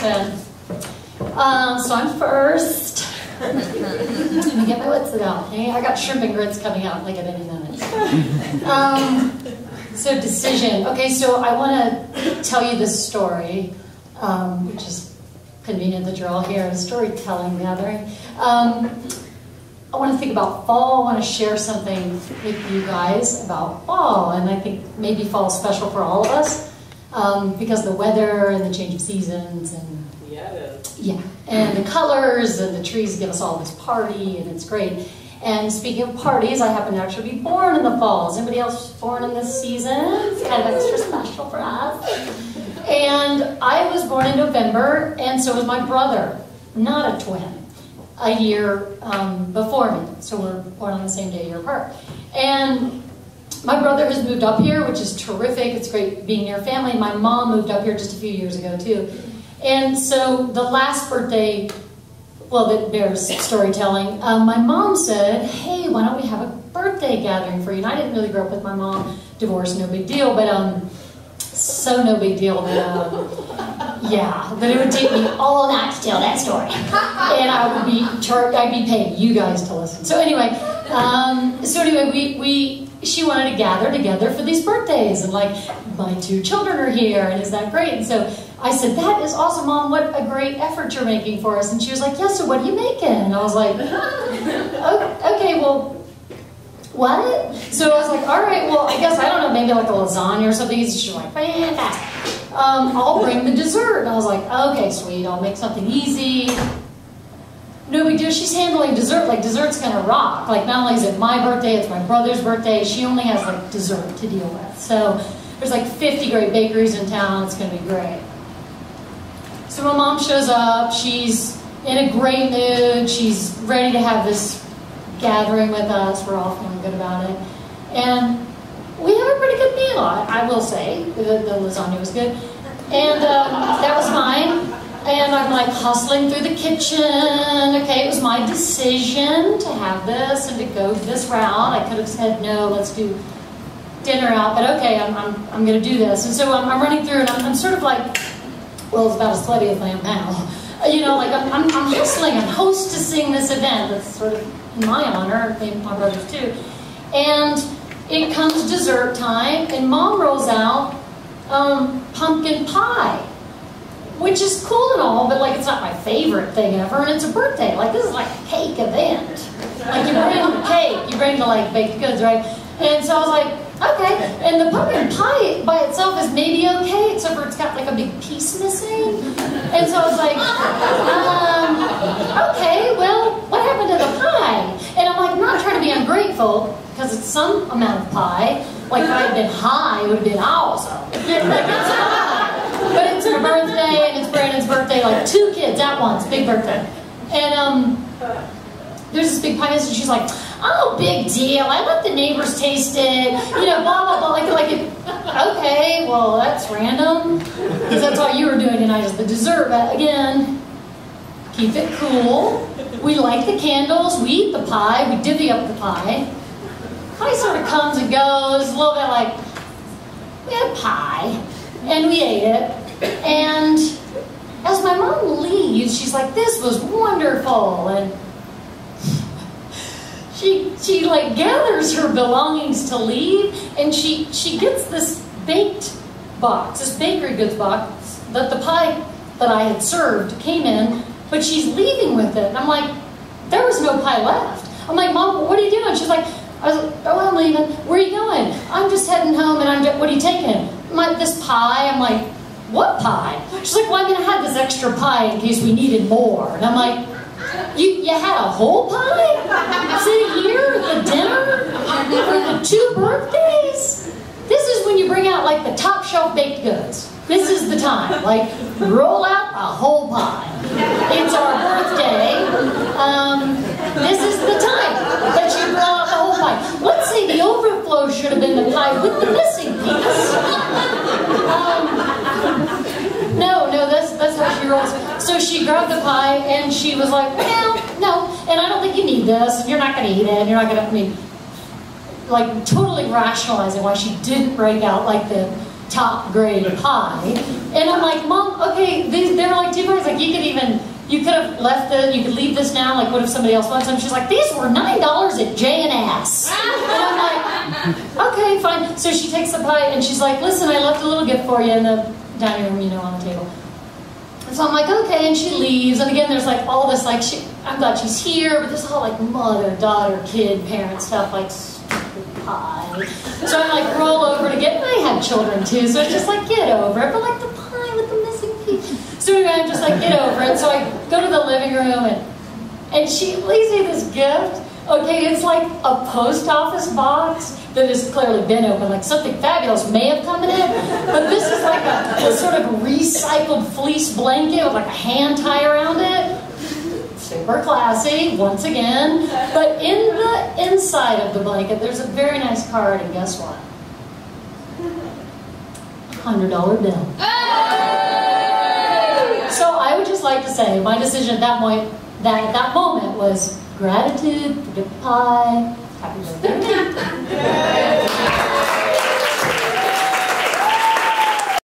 Amen. So I'm first. Let me get my wits out. Hey, I got shrimp and grits coming out like at any minute. So decision. Okay, so I want to tell you this story, which is convenient that you're all here at a storytelling gathering. I want to think about fall. I want to share something with you guys about fall, and I think maybe fall is special for all of us because of the weather and the change of seasons and and the colors and the trees give us all this party, and it's great. And speaking of parties, I happen to actually be born in the fall. Is anybody else born in this season? It's kind of extra special for us. And I was born in November, and so was my brother, not a twin, a year before me. So we're born on the same day, a year apart. And my brother has moved up here, which is terrific. It's great being near family. My mom moved up here just a few years ago, too. And so the last birthday, well, that bears storytelling, my mom said, hey, why don't we have a birthday gathering for you? And I didn't really grow up with my mom, divorced, no big deal, but so no big deal that, that it would take me all night to tell that story. And I would be I'd be paying you guys to listen. So anyway, she wanted to gather together for these birthdays, and like, my two children are here, and is that great? And so I said, that is awesome, Mom, what a great effort you're making for us. And she was like, yeah, so what are you making? And I was like, okay, well, what? So I was like, all right, well, I guess, I don't know, maybe like a lasagna or something. She's like, fantastic. I'll bring the dessert. And I was like, okay, sweet, I'll make something easy. No big deal. She's handling dessert. Like, dessert's gonna rock. Like, not only is it my birthday, it's my brother's birthday. She only has like dessert to deal with. So there's like 50 great bakeries in town. It's gonna be great. So my mom shows up. She's in a great mood. She's ready to have this gathering with us. We're all feeling good about it. And we have a pretty good meal, I will say. The lasagna was good. And that was mine. And I'm like hustling through the kitchen. Okay, it was my decision to have this and to go this route. I could have said, no, let's do dinner out. But okay, I'm going to do this. And so I'm running through, and I'm sort of like, well, it's about as slutty as I am now. You know, like I'm hustling, I'm hostessing this event that's sort of in my honor, and my brother's too. And it comes dessert time, and Mom rolls out pumpkin pie, which is cool and all, but like it's not my favorite thing ever, and it's a birthday. Like, this is like a cake event. Like, you bring the cake, you bring the like baked goods, right? And so I was like, okay. And the pumpkin pie by itself is maybe okay, except for it's got like a big piece missing. And so I was like, okay, well, what happened to the pie? And I'm like, I'm not trying to be ungrateful, because it's some amount of pie. Like, if I had been high, it would have been awesome. Like, it's pie. But it's her birthday, and it's Brandon's birthday, like 2 kids at once, big birthday. And there's this big pie, and she's like, oh, big deal, I let the neighbors taste it, you know, blah, blah, blah, like it. Okay, well, that's random, because that's all you were doing tonight is the dessert. But again, keep it cool. We light the candles, we eat the pie, we divvy up the pie. Pie sort of comes and goes, a little bit like, we had pie, and we ate it. And as my mom leaves, she's like, this was wonderful, and she like gathers her belongings to leave, and she gets this baked box, this bakery goods box that the pie that I had served came in, but she's leaving with it. And I'm like, there was no pie left. I'm like, Mom, what are you doing? She's like, oh, I'm leaving. Where are you going? I'm just heading home, and what are you taking? This pie. I'm like, what pie? She's like, well, I had this extra pie in case we needed more. And I'm like, you had a whole pie sitting here at the dinner for the 2 birthdays? This is when you bring out like the top shelf baked goods. This is the time. Like, roll out a whole pie. It's our birthday. This is the time that you roll out the whole pie. Let's say the overflow should have been the pie with the missing piece. No, that's how she rolls. So she grabbed the pie, and she was like, no, and I don't think you need this, and you're not going to eat it, and you're not going to, like, totally rationalizing why she didn't break out, like, the top grade pie. And I'm like, Mom, okay, they're like 2 parts. you could have left you could leave this now, like what if somebody else wants them? She's like, these were $9 at J&S. And I'm like, okay, fine. So she takes the pie and she's like, listen, I left a little gift for you in the dining room, you know, on the table. And so I'm like, okay, and she leaves. And again, there's like all this, like, I'm glad she's here, but there's all like mother, daughter, kid, parent stuff, like stupid pie. So I'm like, roll over to get, I have children too, so it's just like, get over it. But like the pie with the missing piece. So anyway, I'm just like, get over it. So I go to the living room and she leaves me this gift. Okay, it's like a post office box that has clearly been open, like something fabulous may have come in it, but this is like a sort of recycled fleece blanket with like a hand tie around it. Super classy, once again. But in the inside of the blanket, there's a very nice card, and guess what? $100 bill. So I would just like to say, my decision at that point, that moment was gratitude for the pie,